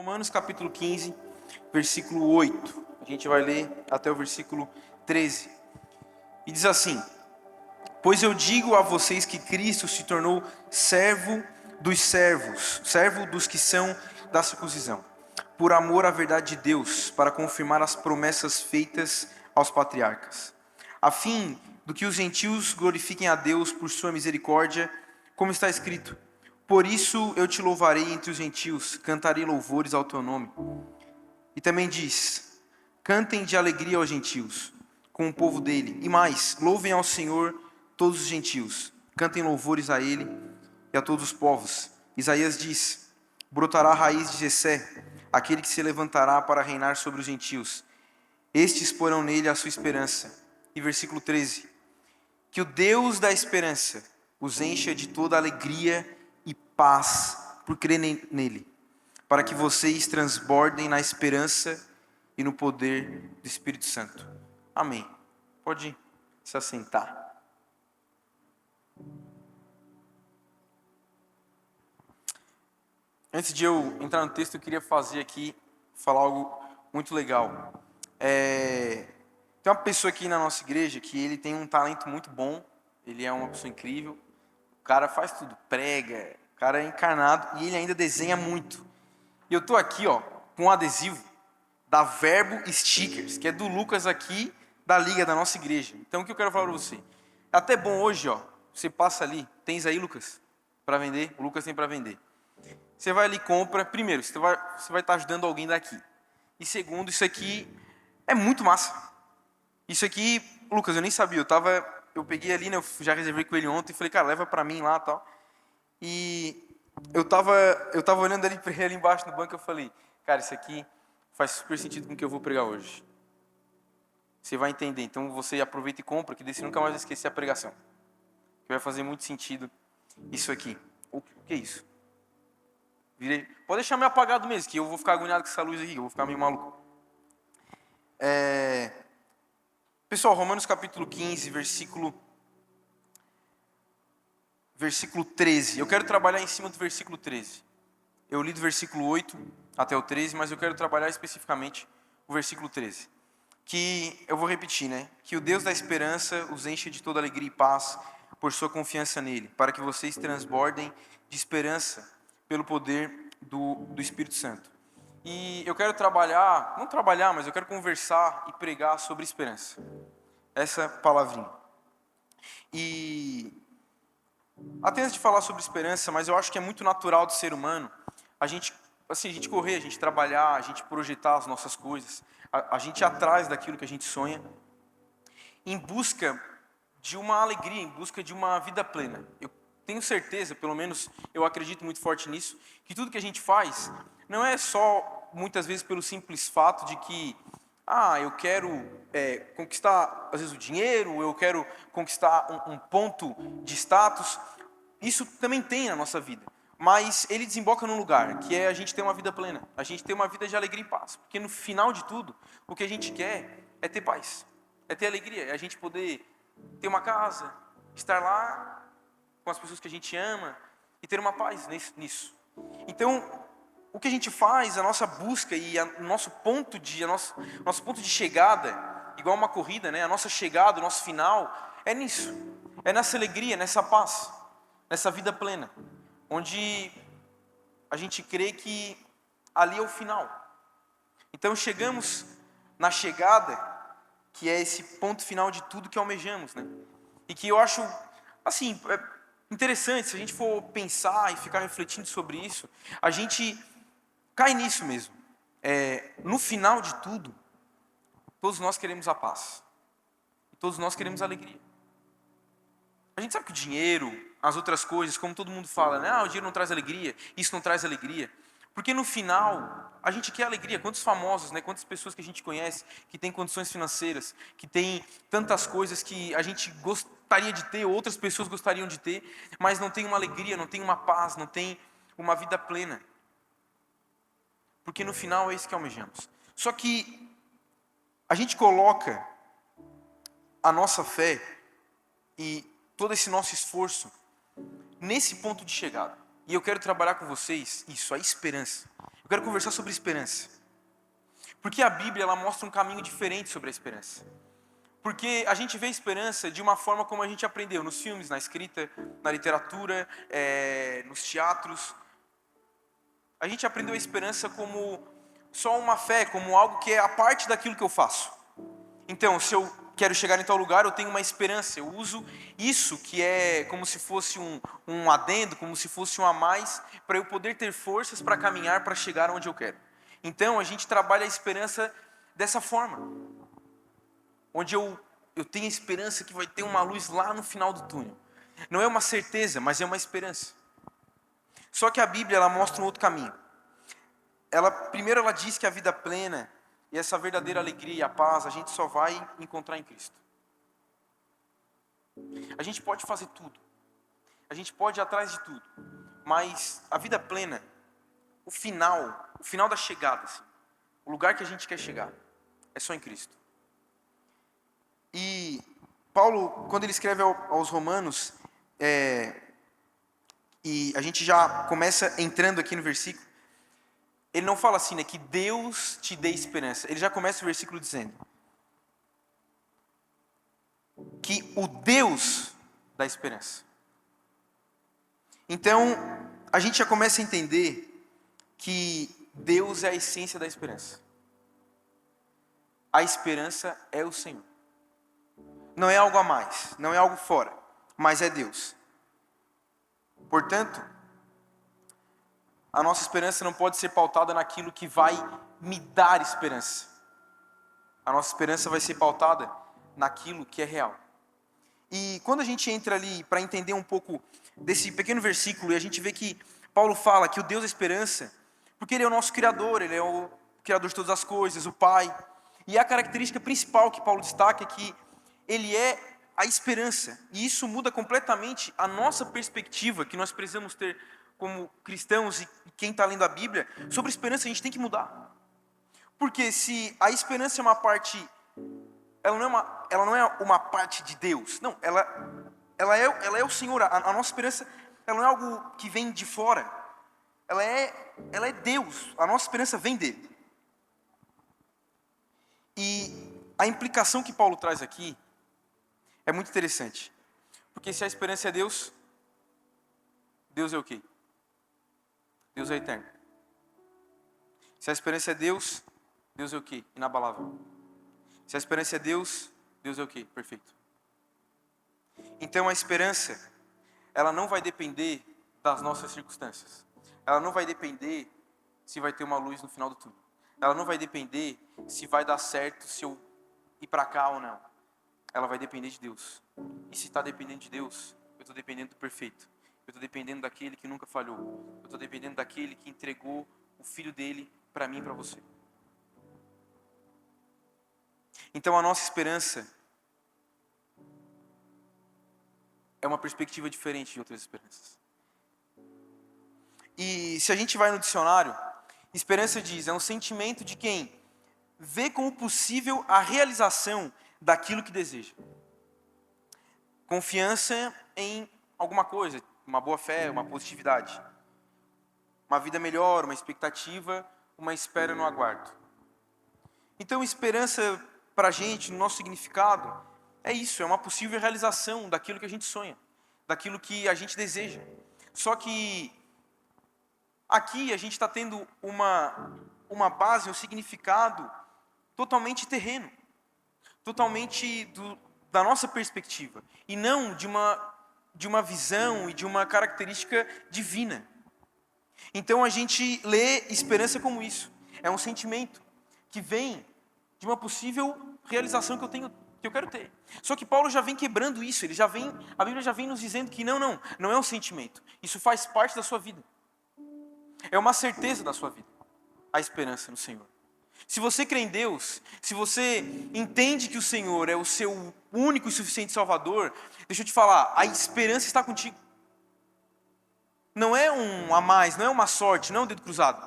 Romanos capítulo 15, versículo 8. A gente vai ler até o versículo 13. E diz assim: Pois eu digo a vocês que Cristo se tornou servo dos servos, servo dos que são da circuncisão, por amor à verdade de Deus, para confirmar as promessas feitas aos patriarcas, a fim do que os gentios glorifiquem a Deus por sua misericórdia, como está escrito: Por isso eu te louvarei entre os gentios, cantarei louvores ao teu nome. E também diz: Cantem de alegria aos gentios, com o povo dele. E mais, louvem ao Senhor todos os gentios, cantem louvores a ele e a todos os povos. Isaías diz: Brotará a raiz de Jessé, aquele que se levantará para reinar sobre os gentios. Estes porão nele a sua esperança. E versículo 13: Que o Deus da esperança os encha de toda alegria e paz por crer nele, para que vocês transbordem na esperança e no poder do Espírito Santo. Amém. Pode se assentar. Antes de eu entrar no texto, eu queria falar algo muito legal. Tem uma pessoa aqui na nossa igreja que ele tem um talento muito bom, ele é uma pessoa incrível, o cara faz tudo, prega, o cara é encarnado e ele ainda desenha muito. E eu tô aqui, com um adesivo da Verbo Stickers, que é do Lucas aqui, da liga da nossa igreja. Então o que eu quero falar para você? É até bom hoje, você passa ali, tens aí, Lucas, para vender? O Lucas tem para vender. Você vai ali e compra. Primeiro, você vai estar ajudando alguém daqui. E segundo, isso aqui é muito massa. Isso aqui, Lucas, eu nem sabia. Eu peguei ali, né? Eu já reservei com ele ontem e falei, cara, leva pra mim lá e tal. E eu tava olhando ali pra ele ali embaixo no banco e eu falei, cara, isso aqui faz super sentido com o que eu vou pregar hoje. Você vai entender. Então você aproveita e compra, que daí você nunca mais vai esquecer a pregação. Que vai fazer muito sentido isso aqui. O que é isso? Pode deixar meio apagado mesmo, que eu vou ficar agoniado com essa luz aqui, eu vou ficar meio maluco. Pessoal, Romanos capítulo 15, versículo 13. Eu quero trabalhar em cima do versículo 13. Eu li do versículo 8 até o 13, mas eu quero trabalhar especificamente o versículo 13. Que eu vou repetir, né? Que o Deus da esperança os enche de toda alegria e paz por sua confiança nele, para que vocês transbordem de esperança pelo poder do Espírito Santo. E eu quero mas eu quero conversar e pregar sobre esperança. Essa palavrinha. E até antes de falar sobre esperança, mas eu acho que é muito natural do ser humano a gente correr, a gente trabalhar, a gente projetar as nossas coisas, a gente ir atrás daquilo que a gente sonha, em busca de uma alegria, em busca de uma vida plena. Eu tenho certeza, pelo menos eu acredito muito forte nisso, que tudo que a gente faz não é só, muitas vezes, pelo simples fato de que eu quero conquistar, às vezes, o dinheiro, eu quero conquistar um ponto de status. Isso também tem na nossa vida, mas ele desemboca num lugar, que é a gente ter uma vida plena, a gente ter uma vida de alegria e paz, porque no final de tudo, o que a gente quer é ter paz, é ter alegria, é a gente poder ter uma casa, estar lá com as pessoas que a gente ama e ter uma paz nisso. Então, o que a gente faz, a nossa busca e o nosso ponto de chegada, igual uma corrida, né? A nossa chegada, o nosso final, é nisso. É nessa alegria, nessa paz, nessa vida plena, onde a gente crê que ali é o final. Então chegamos na chegada, que é esse ponto final de tudo que almejamos, né? E que eu acho, assim, interessante, se a gente for pensar e ficar refletindo sobre isso, a gente cai nisso mesmo. No final de tudo, todos nós queremos a paz. E todos nós queremos a alegria. A gente sabe que o dinheiro, as outras coisas, como todo mundo fala, né? O dinheiro não traz alegria, isso não traz alegria. Porque no final, a gente quer alegria. Quantos famosos, né? Quantas pessoas que a gente conhece, que têm condições financeiras, que têm tantas coisas que a gente gostaria de ter, outras pessoas gostariam de ter, mas não tem uma alegria, não tem uma paz, não tem uma vida plena. Porque no final é isso que almejamos. Só que a gente coloca a nossa fé e todo esse nosso esforço nesse ponto de chegada. E eu quero trabalhar com vocês isso, a esperança. Eu Eu quero conversar sobre esperança. Porque a Bíblia ela mostra um caminho diferente sobre a esperança. Porque a gente vê a esperança de uma forma como a gente aprendeu nos filmes, na escrita, na literatura, nos teatros. A gente aprendeu a esperança como só uma fé, como algo que é a parte daquilo que eu faço. Então, se eu quero chegar em tal lugar, eu tenho uma esperança. Eu uso isso que é como se fosse um adendo, como se fosse um a mais, para eu poder ter forças para caminhar, para chegar onde eu quero. Então, a gente trabalha a esperança dessa forma. Onde eu tenho a esperança que vai ter uma luz lá no final do túnel. Não é uma certeza, mas é uma esperança. Só que a Bíblia ela mostra um outro caminho. Primeiro ela diz que a vida plena e essa verdadeira alegria e a paz a gente só vai encontrar em Cristo. A gente pode fazer tudo. A gente pode ir atrás de tudo. Mas a vida plena, o final da chegada, assim, o lugar que a gente quer chegar, é só em Cristo. E Paulo, quando ele escreve aos Romanos, e a gente já começa entrando aqui no versículo, ele não fala assim, né, que Deus te dê esperança. Ele já começa o versículo dizendo que o Deus dá esperança. Então, a gente já começa a entender que Deus é a essência da esperança. A esperança é o Senhor. Não é algo a mais, não é algo fora, mas é Deus. Portanto, a nossa esperança não pode ser pautada naquilo que vai me dar esperança. A nossa esperança vai ser pautada naquilo que é real. E quando a gente entra ali para entender um pouco desse pequeno versículo, e a gente vê que Paulo fala que o Deus da esperança, porque Ele é o nosso Criador, Ele é o Criador de todas as coisas, o Pai. E a característica principal que Paulo destaca é que Ele é a esperança. E isso muda completamente a nossa perspectiva que nós precisamos ter como cristãos e quem está lendo a Bíblia. Sobre esperança a gente tem que mudar. Porque se a esperança é uma parte, ela não é uma parte de Deus. Não, ela é o Senhor. A nossa esperança ela não é algo que vem de fora. Ela é Deus. A nossa esperança vem dele. E a implicação que Paulo traz aqui é muito interessante. Porque se a esperança é Deus, Deus é o quê? Deus é eterno. Se a esperança é Deus, Deus é o quê? Inabalável. Se a esperança é Deus, Deus é o quê? Perfeito. Então a esperança, ela não vai depender das nossas circunstâncias. Ela não vai depender se vai ter uma luz no final do túnel. Ela não vai depender se vai dar certo, se eu ir para cá ou não. Ela vai depender de Deus. E se está dependendo de Deus, eu estou dependendo do perfeito. Eu estou dependendo daquele que nunca falhou. Eu estou dependendo daquele que entregou o Filho dele para mim e para você. Então a nossa esperança é uma perspectiva diferente de outras esperanças. E se a gente vai no dicionário, esperança diz, é um sentimento de quem vê como possível a realização daquilo que deseja. Confiança em alguma coisa, uma boa fé, uma positividade. Uma vida melhor, uma expectativa, uma espera no aguardo. Então esperança para a gente, no nosso significado, é isso, é uma possível realização daquilo que a gente sonha, daquilo que a gente deseja. Só que aqui a gente está tendo uma base, um significado totalmente terreno, totalmente da nossa perspectiva, e não de uma visão e de uma característica divina. Então a gente lê esperança como isso, é um sentimento que vem de uma possível realização que eu quero ter. Só que Paulo já vem quebrando isso, a Bíblia já vem nos dizendo que não é um sentimento, isso faz parte da sua vida. É uma certeza da sua vida, a esperança no Senhor. Se você crê em Deus, se você entende que o Senhor é o seu único e suficiente Salvador, deixa eu te falar, a esperança está contigo. Não é um a mais, não é uma sorte, não é um dedo cruzado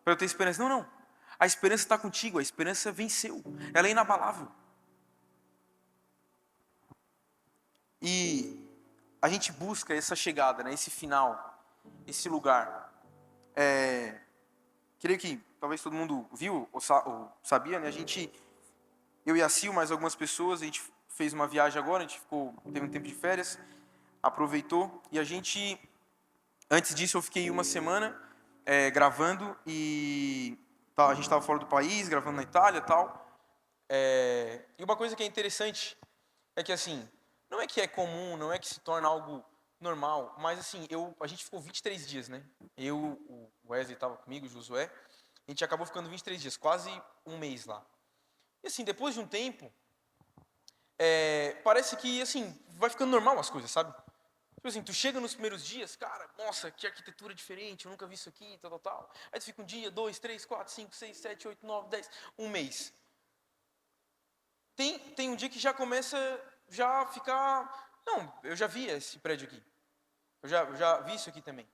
para eu ter esperança. Não. A esperança está contigo, a esperança venceu. Ela é inabalável. E a gente busca essa chegada, né, esse final, esse lugar. creio que talvez todo mundo viu ou sabia, né? Eu e a Sil, mais algumas pessoas, a gente fez uma viagem agora, a gente teve um tempo de férias, aproveitou, e antes disso eu fiquei uma semana gravando, e a gente estava fora do país, gravando na Itália e tal. E uma coisa que é interessante é que, assim, não é que é comum, não é que se torna algo normal, mas, assim, a gente ficou 23 dias, né? O Wesley estava comigo, o Josué, a gente acabou ficando 23 dias, quase um mês lá. E, assim, depois de um tempo, parece que, assim, vai ficando normal as coisas, sabe? Tipo assim, tu chega nos primeiros dias, cara, nossa, que arquitetura diferente, eu nunca vi isso aqui, tal, tal, tal. Aí tu fica um dia, 2, 3, 4, 5, 6, 7, 8, 9, 10, um mês. Tem um dia que já começa já a ficar... Não, eu já vi esse prédio aqui. Eu já vi isso aqui também.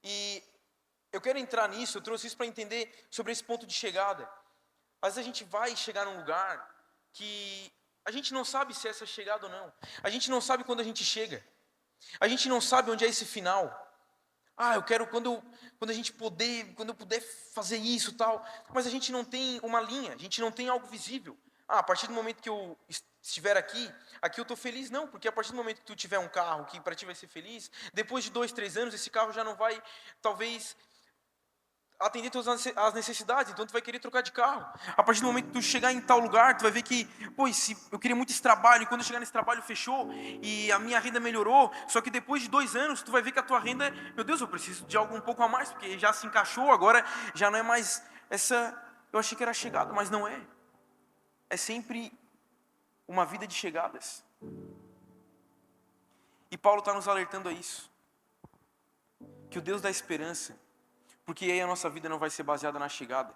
E eu quero entrar nisso, eu trouxe isso para entender sobre esse ponto de chegada. Às vezes a gente vai chegar num lugar que a gente não sabe se é essa chegada ou não. A gente não sabe quando a gente chega. A gente não sabe onde é esse final. Eu quero quando eu puder fazer isso, tal. Mas a gente não tem uma linha, a gente não tem algo visível. A partir do momento que eu estiver aqui eu estou feliz. Não, porque a partir do momento que tu tiver um carro que para ti vai ser feliz, depois de 2, 3 anos esse carro já não vai, talvez, atender todas as necessidades, então tu vai querer trocar de carro. A partir do momento que tu chegar em tal lugar, tu vai ver que, eu queria muito esse trabalho, e quando eu chegar nesse trabalho fechou, e a minha renda melhorou, só que depois de 2 anos, tu vai ver que a tua renda, meu Deus, eu preciso de algo um pouco a mais, porque já se encaixou, agora já não é mais essa, eu achei que era chegada, mas não é. É sempre uma vida de chegadas. E Paulo está nos alertando a isso, que o Deus da esperança, porque aí a nossa vida não vai ser baseada na chegada,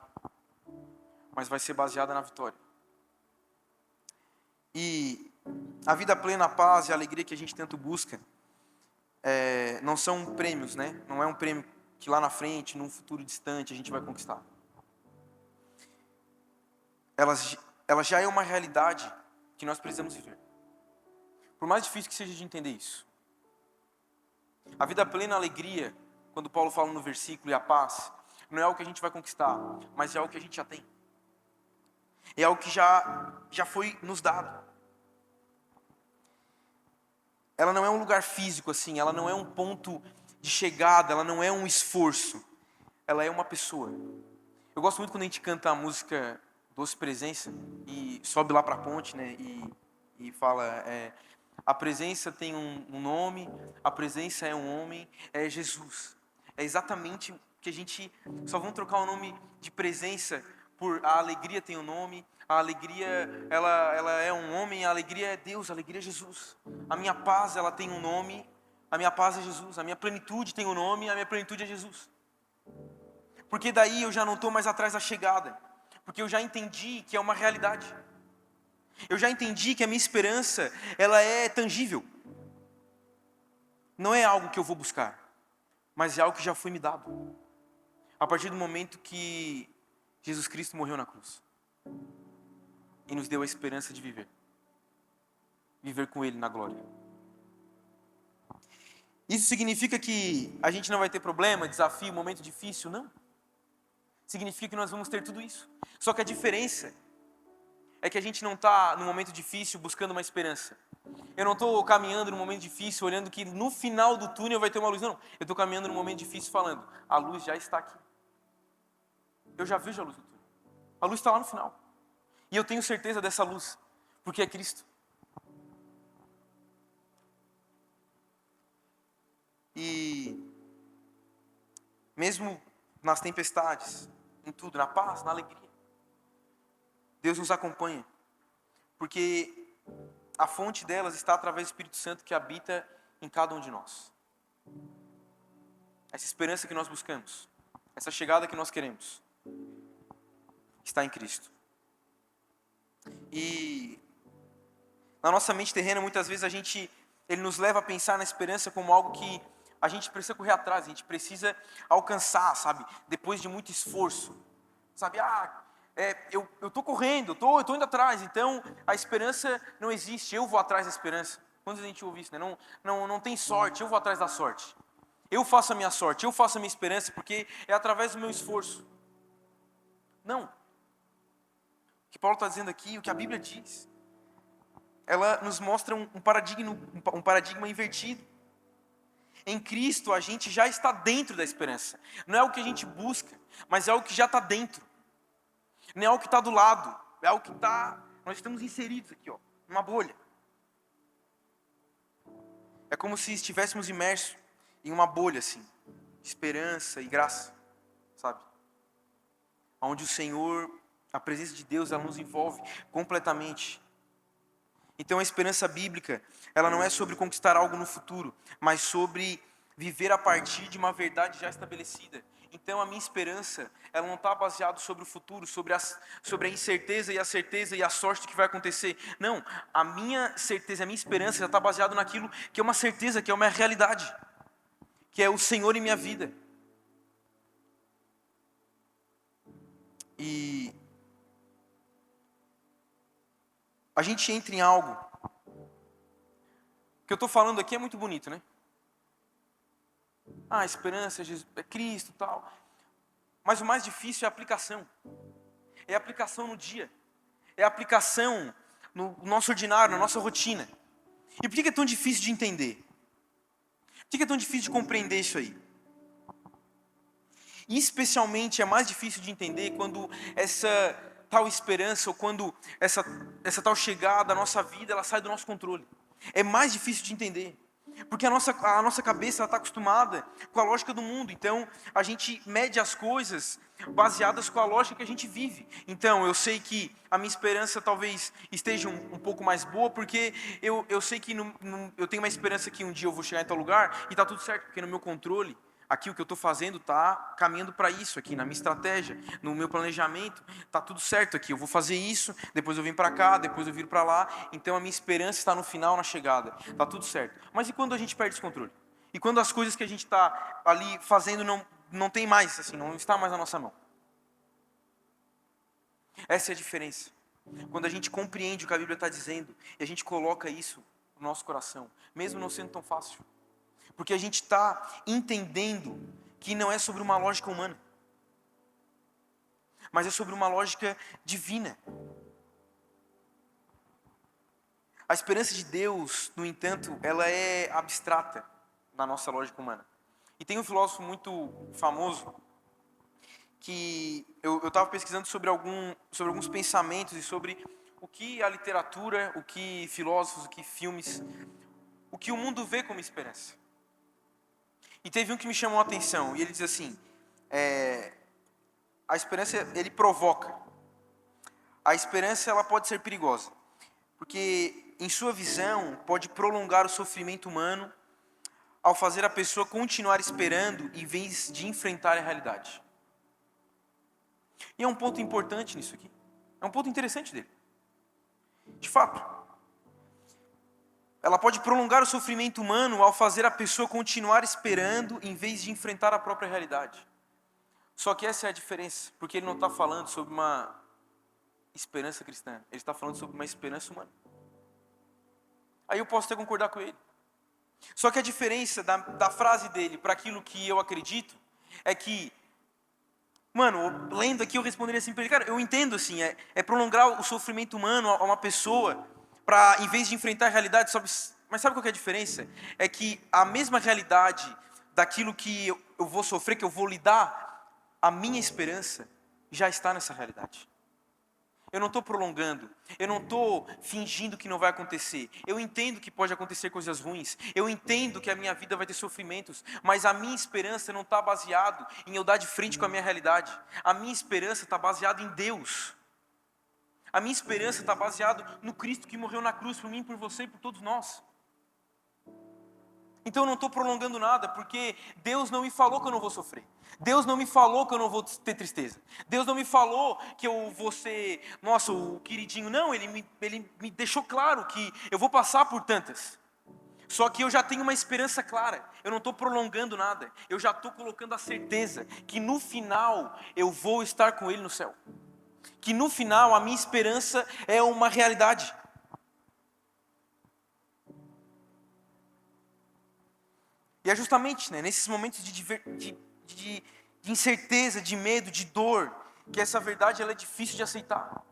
mas vai ser baseada na vitória. E a vida plena, a paz e a alegria que a gente tanto busca, não são prêmios, né? Não é um prêmio que lá na frente, num futuro distante, a gente vai conquistar. Ela já é uma realidade que nós precisamos viver. Por mais difícil que seja de entender isso. A vida plena, a alegria, quando Paulo fala no versículo, e a paz, não é algo que a gente vai conquistar, mas é algo que a gente já tem. É algo que já foi nos dado. Ela não é um lugar físico assim, ela não é um ponto de chegada, ela não é um esforço. Ela é uma pessoa. Eu gosto muito quando a gente canta a música Doce Presença e sobe lá para a ponte, né? E fala, a presença tem um nome, a presença é um homem, é Jesus. É exatamente que a gente só vamos trocar o nome de presença por a alegria tem um nome, a alegria ela é um homem, a alegria é Deus, a alegria é Jesus. A minha paz ela tem um nome, a minha paz é Jesus. A minha plenitude tem um nome, a minha plenitude é Jesus. Porque daí eu já não estou mais atrás da chegada, porque eu já entendi que é uma realidade. Eu já entendi que a minha esperança ela é tangível. Não é algo que eu vou buscar, mas é algo que já foi me dado. A partir do momento que Jesus Cristo morreu na cruz e nos deu a esperança de viver com Ele na glória. Isso significa que a gente não vai ter problema, desafio, momento difícil? Não. Significa que nós vamos ter tudo isso. Só que a diferença é que a gente não está no momento difícil buscando uma esperança. Eu não estou caminhando no momento difícil olhando que no final do túnel vai ter uma luz. Não, eu estou caminhando no momento difícil falando, a luz já está aqui. Eu já vejo a luz do túnel. A luz está lá no final. E eu tenho certeza dessa luz, porque é Cristo. E mesmo nas tempestades, em tudo, na paz, na alegria, Deus nos acompanha, porque a fonte delas está através do Espírito Santo que habita em cada um de nós. Essa esperança que nós buscamos, essa chegada que nós queremos, está em Cristo. E na nossa mente terrena, muitas vezes ele nos leva a pensar na esperança como algo que a gente precisa correr atrás, a gente precisa alcançar, sabe? Depois de muito esforço, sabe? Eu estou correndo, eu estou indo atrás, então a esperança não existe, eu vou atrás da esperança. Quando a gente ouve isso, né? Não tem sorte, eu vou atrás da sorte. Eu faço a minha sorte, eu faço a minha esperança, porque é através do meu esforço. Não. O que Paulo está dizendo aqui, o que a Bíblia diz, ela nos mostra um paradigma invertido. Em Cristo a gente já está dentro da esperança. Não é o que a gente busca, mas é o que já está dentro. Não é o que está do lado, é o que está... Nós estamos inseridos aqui, ó, numa bolha. É como se estivéssemos imersos em uma bolha, assim, de esperança e graça, sabe? Onde o Senhor, a presença de Deus, ela nos envolve completamente. Então a esperança bíblica, ela não é sobre conquistar algo no futuro, mas sobre viver a partir de uma verdade já estabelecida. Então a minha esperança, ela não está baseada sobre o futuro, sobre a incerteza e a certeza e a sorte do que vai acontecer. Não, a minha certeza, a minha esperança já está baseada naquilo que é uma certeza, que é uma realidade, que é o Senhor em minha vida. E a gente entra em algo. O que eu estou falando aqui é muito bonito, né? A esperança, Jesus, é Cristo e tal. Mas o mais difícil é a aplicação. É a aplicação no dia. É a aplicação no nosso ordinário, na nossa rotina. E por que é tão difícil de entender? Por que é tão difícil de compreender isso aí? E especialmente é mais difícil de entender quando essa tal esperança ou quando essa tal chegada à nossa vida, ela sai do nosso controle. É mais difícil de entender. Porque a nossa cabeça está acostumada com a lógica do mundo. Então, a gente mede as coisas baseadas com a lógica que a gente vive. Então, eu sei que a minha esperança talvez esteja um pouco mais boa, porque eu sei que eu tenho uma esperança que um dia eu vou chegar em tal lugar e está tudo certo, porque no meu controle, aqui o que eu estou fazendo está caminhando para isso aqui, na minha estratégia, no meu planejamento, está tudo certo aqui. Eu vou fazer isso, depois eu venho para cá, depois eu viro para lá. Então a minha esperança está no final, na chegada. Está tudo certo. Mas e quando a gente perde esse controle? E quando as coisas que a gente está ali fazendo não tem mais, assim, não está mais na nossa mão? Essa é a diferença. Quando a gente compreende o que a Bíblia está dizendo e a gente coloca isso no nosso coração, mesmo não sendo tão fácil. Porque a gente está entendendo que não é sobre uma lógica humana, mas é sobre uma lógica divina. A esperança de Deus, no entanto, ela é abstrata na nossa lógica humana. E tem um filósofo muito famoso que eu estava pesquisando sobre alguns pensamentos e sobre o que a literatura, o que filósofos, o que filmes, o que o mundo vê como esperança. E teve um que me chamou a atenção, e ele diz assim, a esperança, ele provoca. A esperança, ela pode ser perigosa, porque em sua visão, pode prolongar o sofrimento humano ao fazer a pessoa continuar esperando em vez de enfrentar a realidade. E é um ponto importante nisso aqui. É um ponto interessante dele. De fato, ela pode prolongar o sofrimento humano ao fazer a pessoa continuar esperando em vez de enfrentar a própria realidade. Só que essa é a diferença, porque ele não está falando sobre uma esperança cristã, ele está falando sobre uma esperança humana. Aí eu posso até concordar com ele. Só que a diferença da frase dele para aquilo que eu acredito é que, mano, lendo aqui eu responderia assim para ele, cara, eu entendo assim, é prolongar o sofrimento humano a uma pessoa para, em vez de enfrentar a realidade, mas sabe qual que é a diferença? É que a mesma realidade daquilo que eu vou sofrer, que eu vou lidar, a minha esperança já está nessa realidade. Eu não estou prolongando, eu não estou fingindo que não vai acontecer. Eu entendo que pode acontecer coisas ruins, eu entendo que a minha vida vai ter sofrimentos, mas a minha esperança não está baseada em eu dar de frente com a minha realidade. A minha esperança está baseada em Deus. A minha esperança está baseada no Cristo que morreu na cruz por mim, por você e por todos nós. Então eu não estou prolongando nada, porque Deus não me falou que eu não vou sofrer. Deus não me falou que eu não vou ter tristeza. Deus não me falou que eu vou ser, nossa, o queridinho. Não, Ele me deixou claro que eu vou passar por tantas. Só que eu já tenho uma esperança clara. Eu não estou prolongando nada. Eu já estou colocando a certeza que no final eu vou estar com Ele no céu. Que no final a minha esperança é uma realidade. E é justamente, né, nesses momentos de incerteza, de medo, de dor, que essa verdade ela é difícil de aceitar.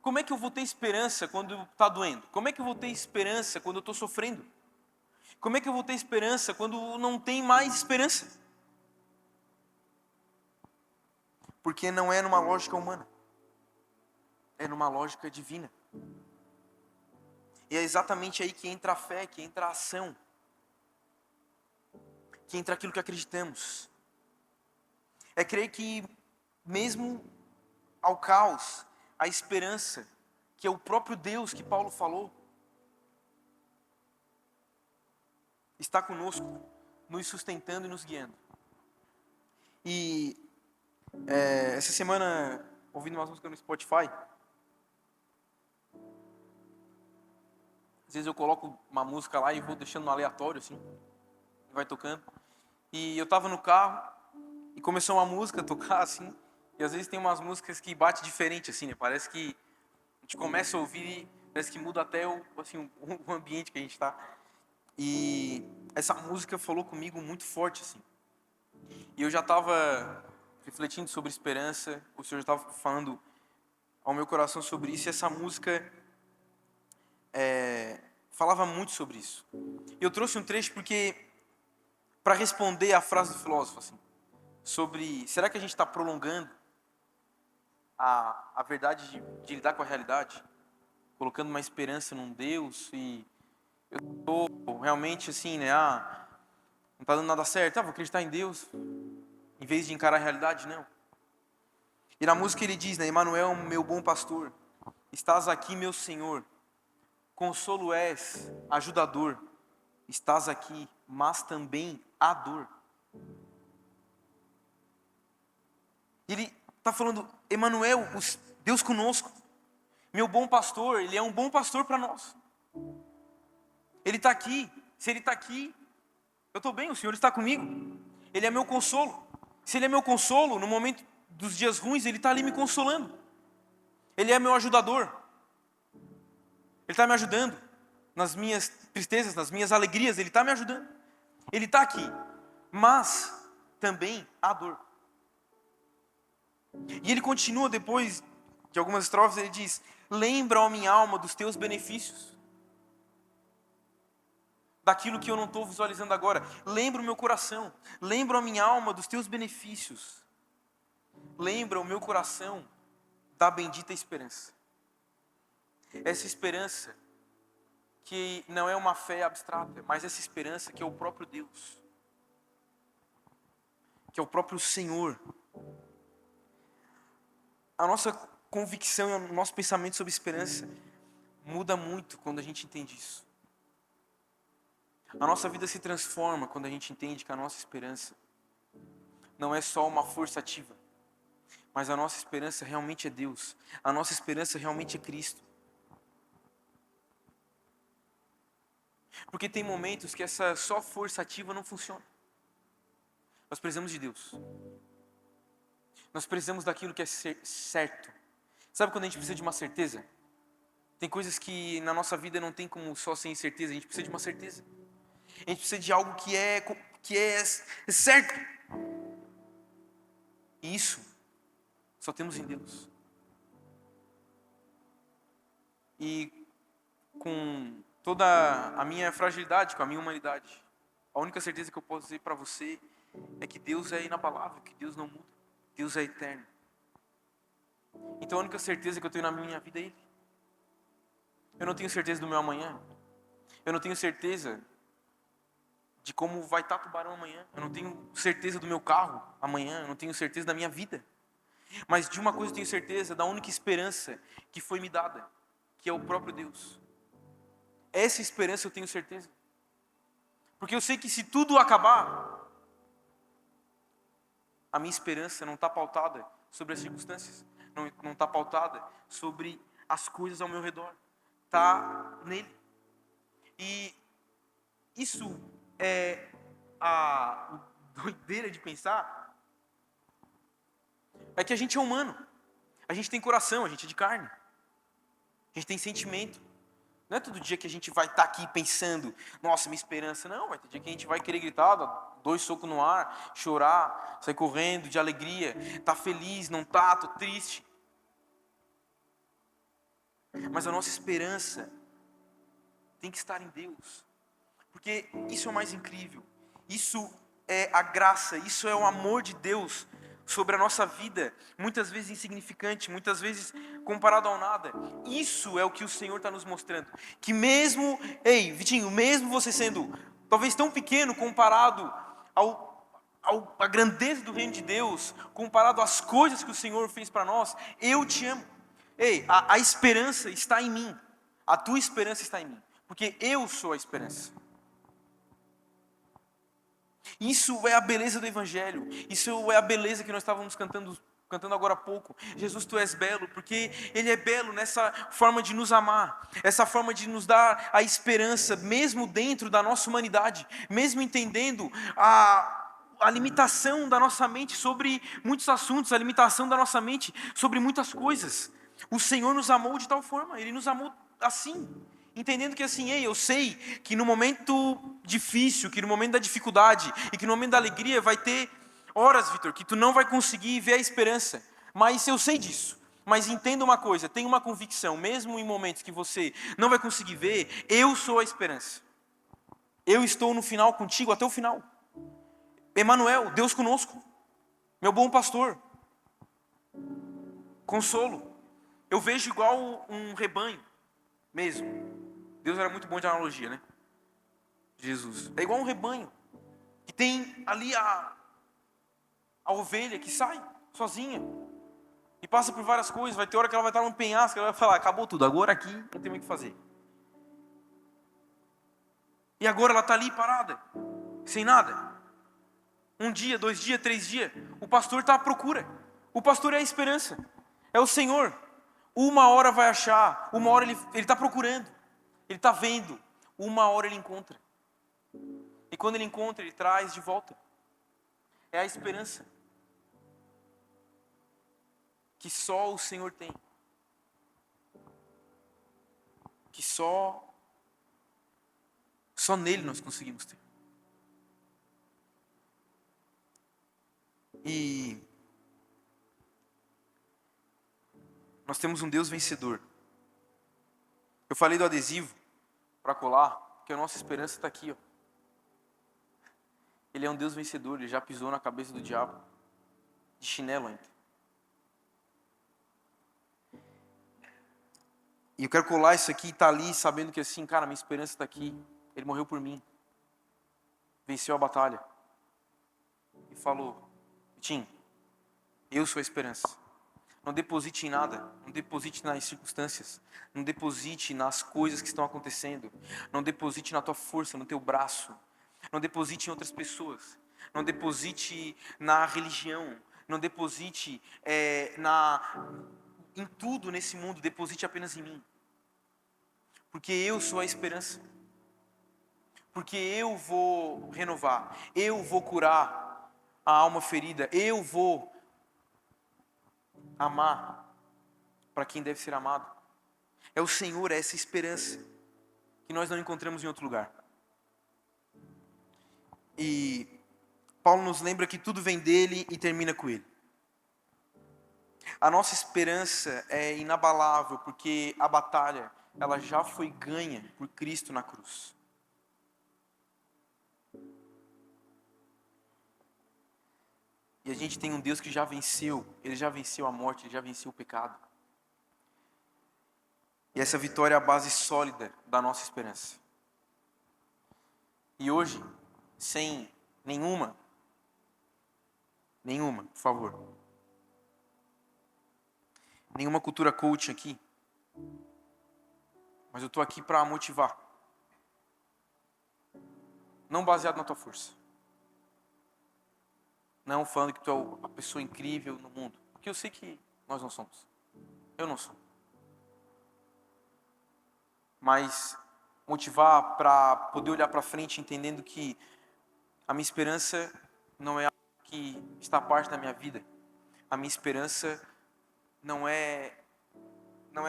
Como é que eu vou ter esperança quando está doendo? Como é que eu vou ter esperança quando eu estou sofrendo? Como é que eu vou ter esperança quando não tem mais esperança? Porque não é numa lógica humana, é numa lógica divina. E é exatamente aí que entra a fé, que entra a ação, que entra aquilo que acreditamos. É crer que mesmo ao caos, a esperança, que é o próprio Deus que Paulo falou, está conosco, nos sustentando e nos guiando. E essa semana, ouvindo umas músicas no Spotify, às vezes eu coloco uma música lá e vou deixando no aleatório, assim, e vai tocando. E eu tava no carro, e começou uma música a tocar, assim, e às vezes tem umas músicas que bate diferente, assim, né? Parece que a gente começa a ouvir e parece que muda até o ambiente que a gente está. E essa música falou comigo muito forte, assim. E eu já estava refletindo sobre esperança, o Senhor já estava falando ao meu coração sobre isso, e essa música falava muito sobre isso. E eu trouxe um trecho porque, para responder à frase do filósofo, assim, sobre, será que a gente está prolongando a verdade de lidar com a realidade? Colocando uma esperança num Deus e eu estou realmente assim, né, não está dando nada certo, vou acreditar em Deus, em vez de encarar a realidade, não. E na música ele diz, né, Emanuel, meu bom pastor, estás aqui, meu Senhor, consolo és, ajudador, estás aqui, mas também há dor. Ele está falando, Emanuel, Deus conosco, meu bom pastor, Ele é um bom pastor para nós. Ele está aqui, se Ele está aqui, eu estou bem, o Senhor está comigo. Ele é meu consolo. Se Ele é meu consolo, no momento dos dias ruins, Ele está ali me consolando. Ele é meu ajudador. Ele está me ajudando nas minhas tristezas, nas minhas alegrias, Ele está me ajudando. Ele está aqui, mas também há dor. E ele continua depois de algumas estrofes, ele diz, lembra, ó minha alma, dos teus benefícios. Daquilo que eu não estou visualizando agora. Lembra o meu coração. Lembra a minha alma dos teus benefícios. Lembra o meu coração da bendita esperança. Essa esperança que não é uma fé abstrata, mas essa esperança que é o próprio Deus. Que é o próprio Senhor. A nossa convicção e o nosso pensamento sobre esperança muda muito quando a gente entende isso. A nossa vida se transforma quando a gente entende que a nossa esperança não é só uma força ativa, mas a nossa esperança realmente é Deus. A nossa esperança realmente é Cristo. Porque tem momentos que essa só força ativa não funciona. Nós precisamos de Deus. Nós precisamos daquilo que é certo. Sabe quando a gente precisa de uma certeza? Tem coisas que na nossa vida não tem como só ser incerteza, a gente precisa de uma certeza. A gente precisa de algo que é certo. E isso só temos em Deus. E com toda a minha fragilidade, com a minha humanidade, a única certeza que eu posso dizer para você é que Deus é inabalável, que Deus não muda, Deus é eterno. Então a única certeza que eu tenho na minha vida é Ele. Eu não tenho certeza do meu amanhã. Eu não tenho certeza de como vai estar Tubarão amanhã. Eu não tenho certeza do meu carro amanhã. Eu não tenho certeza da minha vida. Mas de uma coisa eu tenho certeza, da única esperança que foi me dada, que é o próprio Deus. Essa esperança eu tenho certeza. Porque eu sei que se tudo acabar, a minha esperança não está pautada sobre as circunstâncias. Não está pautada sobre as coisas ao meu redor. Está nele. E isso é a doideira de pensar. É que a gente é humano. A gente tem coração, a gente é de carne. A gente tem sentimento. Não é todo dia que a gente vai estar aqui pensando, nossa, minha esperança. Não, vai ter dia que a gente vai querer gritar, dar 2 socos no ar, chorar, sair correndo de alegria, tá feliz, não tá, tô triste. Mas a nossa esperança tem que estar em Deus, porque isso é o mais incrível. Isso é a graça, isso é o amor de Deus sobre a nossa vida, muitas vezes insignificante, muitas vezes comparado ao nada. Isso é o que o Senhor está nos mostrando. Que mesmo, ei, Vitinho, mesmo você sendo talvez tão pequeno comparado à grandeza do reino de Deus, comparado às coisas que o Senhor fez para nós, eu te amo. Ei, a esperança está em mim. A tua esperança está em mim, porque eu sou a esperança. Isso é a beleza do Evangelho. Isso é a beleza que nós estávamos cantando agora há pouco. Jesus, tu és belo, porque Ele é belo nessa forma de nos amar, essa forma de nos dar a esperança, mesmo dentro da nossa humanidade, mesmo entendendo a limitação da nossa mente sobre muitos assuntos, a limitação da nossa mente sobre muitas coisas. O Senhor nos amou de tal forma, Ele nos amou assim. Entendendo que assim, ei, eu sei que no momento difícil, que no momento da dificuldade e que no momento da alegria vai ter horas, Vitor, que tu não vai conseguir ver a esperança. Mas eu sei disso. Mas entenda uma coisa, tenha uma convicção, mesmo em momentos que você não vai conseguir ver, eu sou a esperança. Eu estou no final contigo até o final. Emanuel, Deus conosco. Meu bom pastor. Consolo. Eu vejo igual um rebanho mesmo. Deus era muito bom de analogia, né? Jesus. É igual um rebanho. Que tem ali a ovelha que sai sozinha. E passa por várias coisas. Vai ter hora que ela vai estar num penhasco. Ela vai falar, acabou tudo. Agora aqui não tem mais o que fazer. E agora ela está ali parada. Sem nada. 1 dia, 2 dias, 3 dias. O pastor está à procura. O pastor é a esperança. É o Senhor. Uma hora vai achar. Uma hora ele está procurando. Ele está vendo. Uma hora ele encontra. E quando ele encontra, ele traz de volta. É a esperança que só o Senhor tem. Que só nele nós conseguimos ter. E nós temos um Deus vencedor. Eu falei do adesivo para colar, porque a nossa esperança está aqui, ó. Ele é um Deus vencedor, ele já pisou na cabeça do diabo, de chinelo ainda. E eu quero colar isso aqui e estar ali sabendo que assim, cara, minha esperança está aqui. Ele morreu por mim. Venceu a batalha. E falou, Tim, eu sou a esperança. Não deposite em nada, não deposite nas circunstâncias, não deposite nas coisas que estão acontecendo, não deposite na tua força, no teu braço, não deposite em outras pessoas, não deposite na religião, não deposite em tudo nesse mundo, deposite apenas em mim. Porque eu sou a esperança. Porque eu vou renovar, eu vou curar a alma ferida, eu vou amar para quem deve ser amado. É o Senhor, é essa esperança que nós não encontramos em outro lugar. E Paulo nos lembra que tudo vem dele e termina com ele. A nossa esperança é inabalável porque a batalha, ela já foi ganha por Cristo na cruz. E a gente tem um Deus que já venceu, Ele já venceu a morte, Ele já venceu o pecado. E essa vitória é a base sólida da nossa esperança. E hoje, sem nenhuma, por favor, nenhuma cultura coaching aqui, mas eu estou aqui para motivar. Não baseado na tua força. Não falando que tu é a pessoa incrível no mundo. Porque eu sei que nós não somos. Eu não sou. Mas motivar para poder olhar para frente entendendo que a minha esperança não é algo que está à parte da minha vida. A minha esperança não é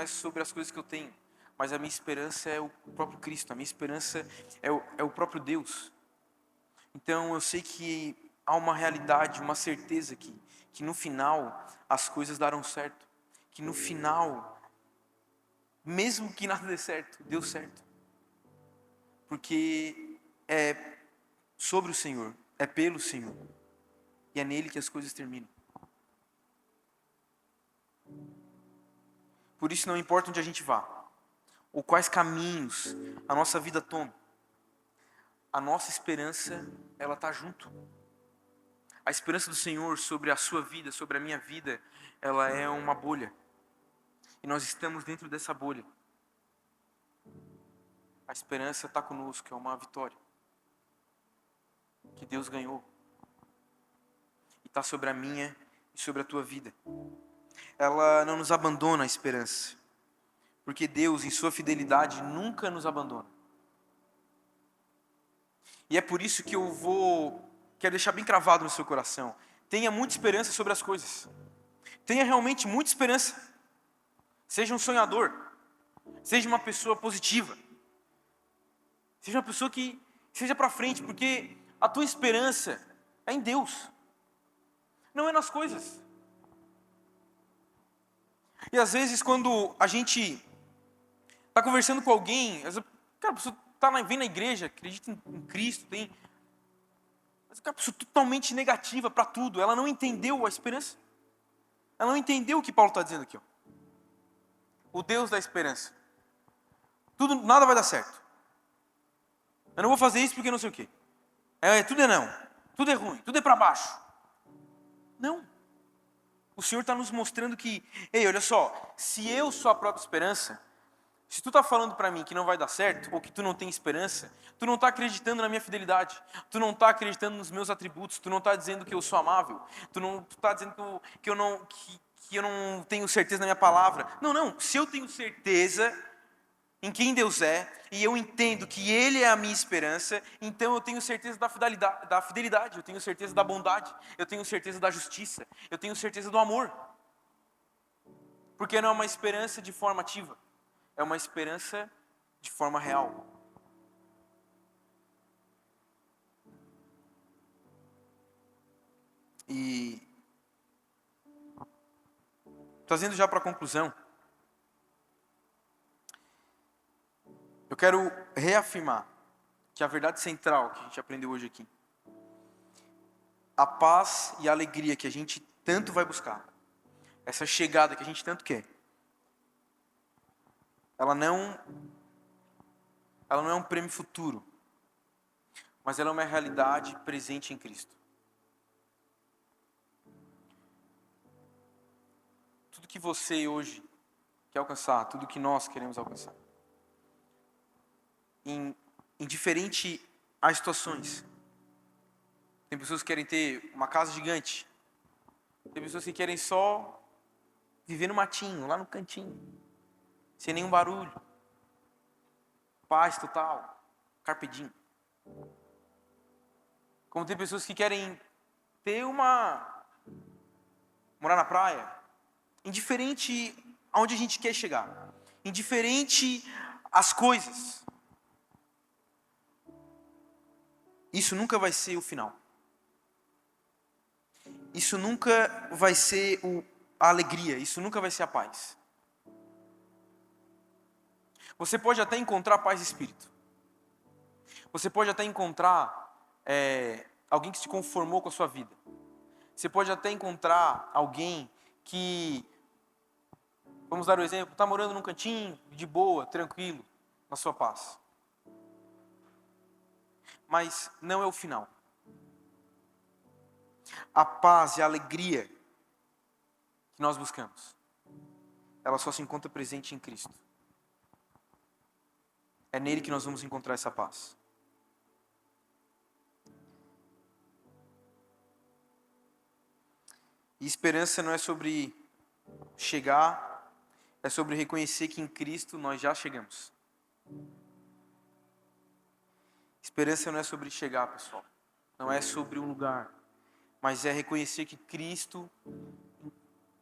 sobre as coisas que eu tenho. mas a minha esperança é o próprio Cristo, a minha esperança é o próprio Deus. Então eu sei que há uma realidade, uma certeza que no final as coisas darão certo. Que no final, mesmo que nada dê certo, deu certo. Porque é sobre o Senhor, é pelo Senhor. E é nele que as coisas terminam. Por isso não importa onde a gente vá, ou quais caminhos a nossa vida tome, a nossa esperança, ela está junto. A esperança do Senhor sobre a sua vida, sobre a minha vida, ela é uma bolha. E nós estamos dentro dessa bolha. A esperança está conosco, é uma vitória. Que Deus ganhou. E está sobre a minha e sobre a tua vida. Ela não nos abandona a esperança. Porque Deus, em sua fidelidade, nunca nos abandona. E é por isso que quero deixar bem cravado no seu coração. Tenha muita esperança sobre as coisas. Tenha realmente muita esperança. Seja um sonhador. Seja uma pessoa positiva. Seja uma pessoa que seja para frente, porque a tua esperança é em Deus. Não é nas coisas. E às vezes quando a gente está conversando com alguém, cara, a pessoa vem na igreja, acredita em Cristo, mas a pessoa totalmente negativa para tudo. Ela não entendeu a esperança. Ela não entendeu o que Paulo está dizendo aqui. Ó. O Deus da esperança. Nada vai dar certo. Eu não vou fazer isso porque não sei o quê. Tudo é não. Tudo é ruim. Tudo é para baixo. Não. O Senhor está nos mostrando que, ei, olha só, se eu sou a própria esperança, se tu está falando para mim que não vai dar certo, ou que tu não tem esperança, tu não está acreditando na minha fidelidade, tu não está acreditando nos meus atributos, tu não está dizendo que eu sou amável, tu está dizendo que eu não tenho certeza na minha palavra. Não, se eu tenho certeza em quem Deus é, e eu entendo que Ele é a minha esperança, então eu tenho certeza da fidelidade, eu tenho certeza da bondade, eu tenho certeza da justiça, eu tenho certeza do amor. Porque não é uma esperança de forma ativa, é uma esperança de forma real. E trazendo já para a conclusão, eu quero reafirmar que a verdade central que a gente aprendeu hoje aqui, a paz e a alegria que a gente tanto vai buscar, essa chegada que a gente tanto quer, ela não é um prêmio futuro, mas ela é uma realidade presente em Cristo. Tudo que você hoje quer alcançar, tudo que nós queremos alcançar, indiferente às situações. Tem pessoas que querem ter uma casa gigante. Tem pessoas que querem só viver no matinho, lá no cantinho, sem nenhum barulho. Paz total, carpe diem. Como tem pessoas que querem morar na praia. Indiferente aonde a gente quer chegar. Indiferente às coisas. Isso nunca vai ser o final. Isso nunca vai ser a alegria. Isso nunca vai ser a paz. Você pode até encontrar paz de espírito. Você pode até encontrar alguém que se conformou com a sua vida. Você pode até encontrar alguém que, vamos dar o exemplo, está morando num cantinho, de boa, tranquilo, na sua paz. Mas não é o final. A paz e a alegria que nós buscamos, ela só se encontra presente em Cristo. É nele que nós vamos encontrar essa paz. E esperança não é sobre chegar, é sobre reconhecer que em Cristo nós já chegamos. Esperança não é sobre chegar, pessoal. Não é sobre um lugar. Mas é reconhecer que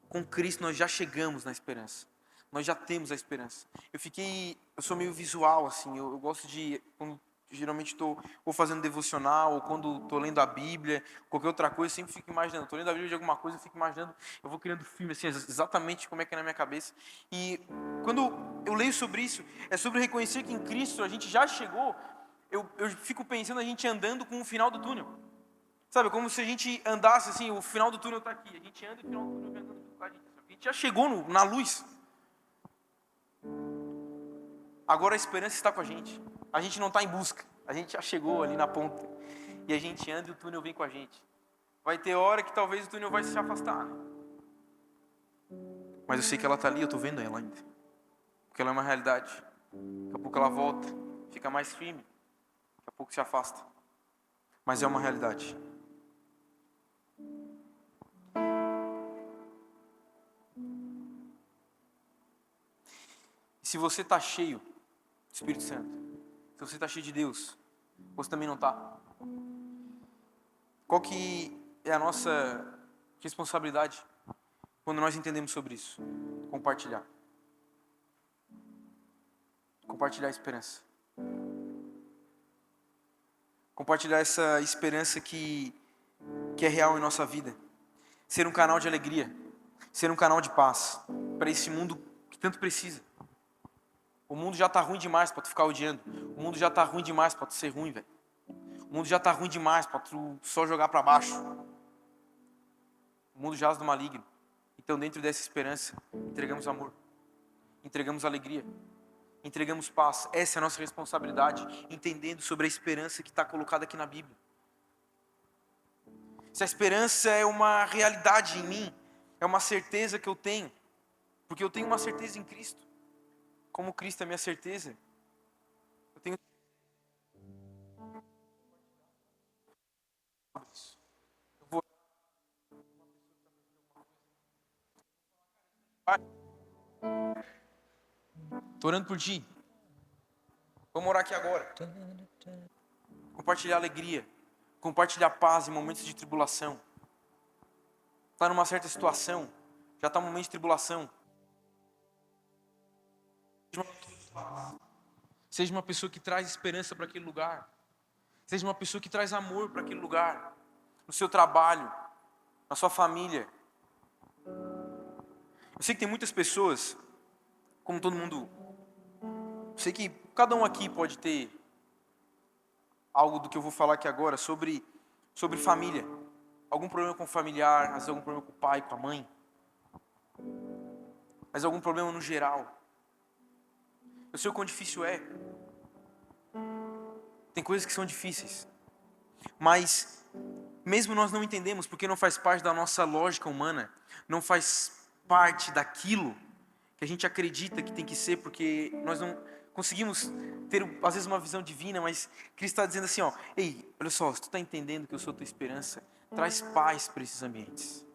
com Cristo nós já chegamos na esperança. Nós já temos a esperança. Eu sou meio visual, assim, eu gosto de, quando geralmente ou fazendo devocional, ou quando estou lendo a Bíblia, qualquer outra coisa, eu sempre fico imaginando. Estou lendo a Bíblia de alguma coisa, eu fico imaginando, eu vou criando filme, assim, exatamente como é que é na minha cabeça. E quando eu leio sobre isso, é sobre reconhecer que em Cristo a gente já chegou. Eu fico pensando a gente andando com o final do túnel. Sabe, como se a gente andasse assim, o final do túnel está aqui. A gente anda e o final do túnel vem andando junto com a gente. A gente já chegou na luz. Agora a esperança está com a gente. A gente não está em busca. A gente já chegou ali na ponta. E a gente anda e o túnel vem com a gente. Vai ter hora que talvez o túnel vai se afastar, né? Mas eu sei que ela está ali, eu estou vendo ela ainda. Porque ela é uma realidade. Daqui a pouco ela volta, fica mais firme. Daqui a pouco se afasta. Mas é uma realidade. E se você está cheio do Espírito Santo, se você está cheio de Deus, você também não está. Qual que é a nossa responsabilidade quando nós entendemos sobre isso? Compartilhar. Compartilhar a esperança. Compartilhar essa esperança que é real em nossa vida. Ser um canal de alegria. Ser um canal de paz para esse mundo que tanto precisa. O mundo já está ruim demais para tu ficar odiando. O mundo já está ruim demais para tu ser ruim, velho. O mundo já está ruim demais para tu só jogar para baixo. O mundo jaz do maligno. Então, dentro dessa esperança, entregamos amor. Entregamos alegria. Entregamos paz. Essa é a nossa responsabilidade, entendendo sobre a esperança que está colocada aqui na Bíblia. Se a esperança é uma realidade em mim, é uma certeza que eu tenho, porque eu tenho uma certeza em Cristo. Como Cristo é minha certeza, eu tenho isso. Eu vou Estou orando por ti. Vamos orar aqui agora. Compartilhar alegria. Compartilhar paz em momentos de tribulação. Está numa certa situação. Já está um momento de tribulação. Seja uma pessoa que traz esperança para aquele lugar. Seja uma pessoa que traz amor para aquele lugar. No seu trabalho. Na sua família. Eu sei que tem muitas pessoas, como todo mundo. Eu sei que cada um aqui pode ter algo do que eu vou falar aqui agora sobre família. Algum problema com o familiar, às vezes algum problema com o pai, com a mãe. Mas algum problema no geral. Eu sei o quão difícil é. Tem coisas que são difíceis. Mas, mesmo nós não entendemos, porque não faz parte da nossa lógica humana, não faz parte daquilo que a gente acredita que tem que ser, porque nós não conseguimos ter, às vezes, uma visão divina, mas Cristo está dizendo assim, ó, ei, olha só, se tu está entendendo que eu sou tua esperança, traz paz para esses ambientes.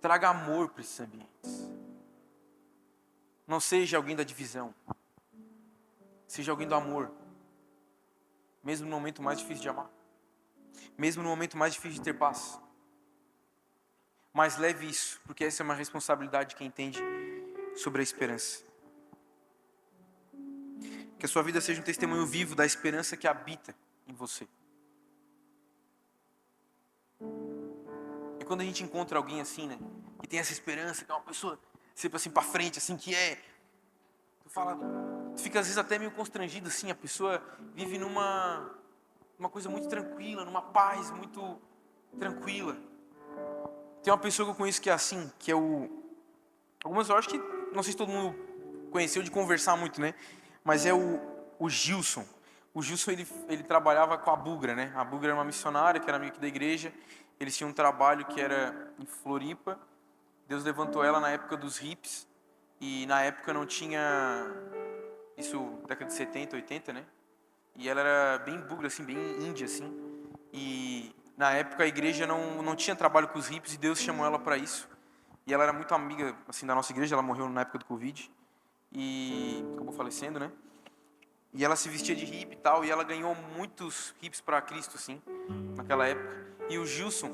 Traga amor para esses ambientes. Não seja alguém da divisão. Seja alguém do amor. Mesmo no momento mais difícil de amar. Mesmo no momento mais difícil de ter paz. Mas leve isso, porque essa é uma responsabilidade de quem entende sobre a esperança. Que a sua vida seja um testemunho vivo da esperança que habita em você. E quando a gente encontra alguém assim, né, que tem essa esperança, que é uma pessoa sempre assim para frente, assim que tu fica às vezes até meio constrangido assim, a pessoa vive numa coisa muito tranquila, numa paz muito tranquila. Tem uma pessoa que eu conheço que é assim, que é algumas eu acho que, não sei se todo mundo conheceu de conversar muito, né? Mas é o Gilson. O Gilson, ele trabalhava com a Bugra, né? A Bugra era uma missionária, que era amiga da igreja. Eles tinham um trabalho que era em Floripa. Deus levantou ela na época dos hippies. E na época não tinha... Isso, década de 70, 80, né? E ela era bem Bugra, assim, bem índia, assim. E na época a igreja não tinha trabalho com os hippies e Deus chamou ela para isso. E ela era muito amiga, assim, da nossa igreja. Ela morreu na época do Covid. E acabou falecendo, né? E ela se vestia de hippie e tal, e ela ganhou muitos hippies para Cristo, assim, naquela época. E o Gilson,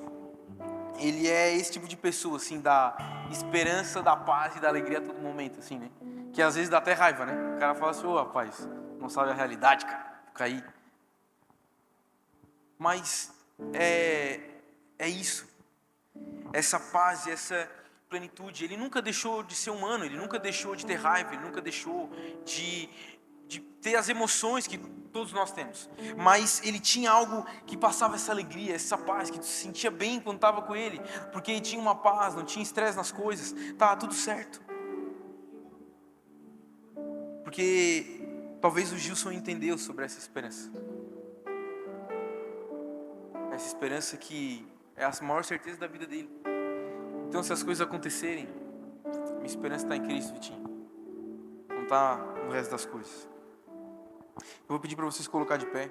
ele é esse tipo de pessoa, assim, da esperança, da paz e da alegria a todo momento, assim, né? Que às vezes dá até raiva, né? O cara fala assim, ô rapaz, não sabe a realidade, cara, vou cair. Mas é isso. Essa paz, essa plenitude. Ele nunca deixou de ser humano, ele nunca deixou de ter raiva, ele nunca deixou de ter as emoções que todos nós temos. Mas ele tinha algo que passava essa alegria, essa paz, que tu se sentia bem quando estava com ele, porque ele tinha uma paz, não tinha estresse nas coisas, estava tudo certo. Porque talvez o Gilson entendeu sobre essa esperança. Essa esperança que é a maior certeza da vida dele. Então, se as coisas acontecerem, minha esperança está em Cristo, Vitinho. Não está no resto das coisas. Eu vou pedir para vocês colocar de pé.